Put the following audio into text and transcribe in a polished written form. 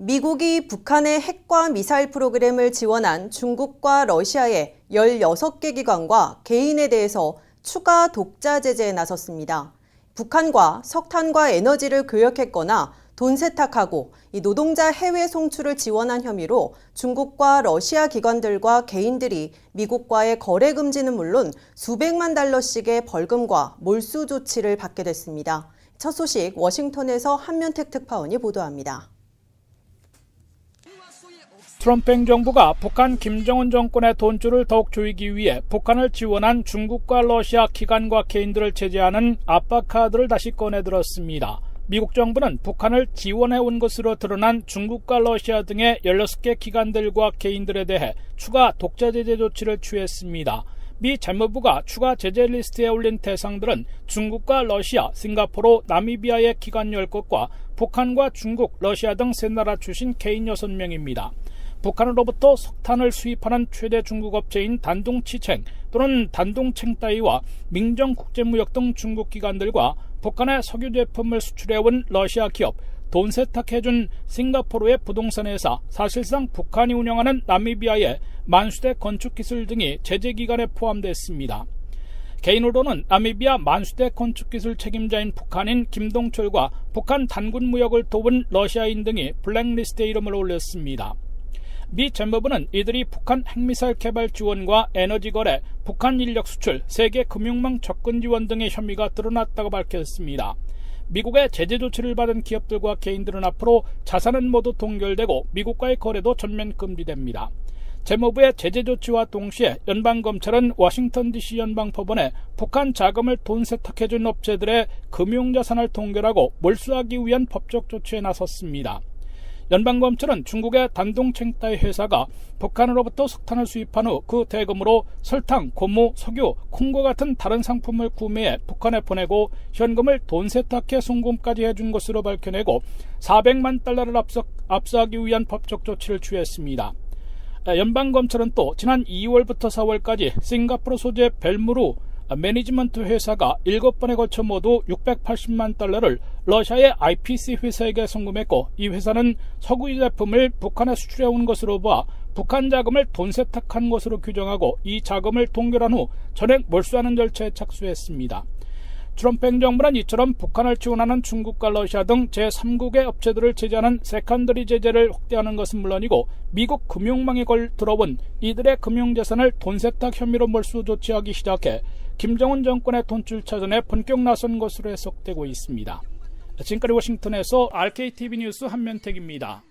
미국이 북한의 핵과 미사일 프로그램을 지원한 중국과 러시아의 16개 기관과 개인에 대해서 추가 독자 제재에 나섰습니다. 북한과 석탄과 에너지를 교역했거나 돈 세탁하고 노동자 해외 송출을 지원한 혐의로 중국과 러시아 기관들과 개인들이 미국과의 거래 금지는 물론 수백만 달러씩의 벌금과 몰수 조치를 받게 됐습니다. 첫 소식 워싱턴에서 한면택 특파원이 보도합니다. 트럼프 행정부가 북한 김정은 정권의 돈줄을 더욱 조이기 위해 북한을 지원한 중국과 러시아 기관과 개인들을 제재하는 압박 카드를 다시 꺼내들었습니다. 미국 정부는 북한을 지원해온 것으로 드러난 중국과 러시아 등의 16개 기관들과 개인들에 대해 추가 독자 제재 조치를 취했습니다. 미 재무부가 추가 제재 리스트에 올린 대상들은 중국과 러시아, 싱가포르, 나미비아의 기관 10곳과 북한과 중국, 러시아 등 세 나라 출신 개인 6명입니다. 북한으로부터 석탄을 수입하는 최대 중국 업체인 단둥치챈 또는 단둥챙따이와 민정국제무역 등 중국 기관들과 북한의 석유 제품을 수출해온 러시아 기업, 돈 세탁해준 싱가포르의 부동산 회사, 사실상 북한이 운영하는 나미비아의 만수대 건축기술 등이 제재 기간에 포함됐습니다. 개인으로는 나미비아 만수대 건축기술 책임자인 북한인 김동철과 북한 단군 무역을 도운 러시아인 등이 블랙리스트에 이름을 올렸습니다. 미 재무부는 이들이 북한 핵미사일 개발 지원과 에너지 거래, 북한 인력 수출, 세계 금융망 접근 지원 등의 혐의가 드러났다고 밝혔습니다. 미국의 제재 조치를 받은 기업들과 개인들은 앞으로 자산은 모두 동결되고 미국과의 거래도 전면 금지됩니다. 재무부의 제재 조치와 동시에 연방검찰은 워싱턴 DC 연방법원에 북한 자금을 돈 세탁해준 업체들의 금융자산을 동결하고 몰수하기 위한 법적 조치에 나섰습니다. 연방검찰은 중국의 단둥챙따이 회사가 북한으로부터 석탄을 수입한 후 그 대금으로 설탕, 고무, 석유, 콩과 같은 다른 상품을 구매해 북한에 보내고 현금을 돈 세탁해 송금까지 해준 것으로 밝혀내고 400만 달러를 압수하기 위한 법적 조치를 취했습니다. 연방검찰은 또 지난 2월부터 4월까지 싱가포르 소재 벨무루 매니지먼트 회사가 7번에 걸쳐 모두 680만 달러를 러시아의 IPC 회사에게 송금했고, 이 회사는 석유 제품을 북한에 수출해온 것으로 봐 북한 자금을 돈 세탁한 것으로 규정하고 이 자금을 동결한 후 전액 몰수하는 절차에 착수했습니다. 트럼프 행정부는 이처럼 북한을 지원하는 중국과 러시아 등 제3국의 업체들을 제재하는 세컨더리 제재를 확대하는 것은 물론이고 미국 금융망에 들어온 이들의 금융재산을 돈 세탁 혐의로 몰수 조치하기 시작해 김정은 정권의 돈줄 차전에 본격 나선 것으로 해석되고 있습니다. 지금까지 워싱턴에서 RKTV 뉴스 한면택입니다.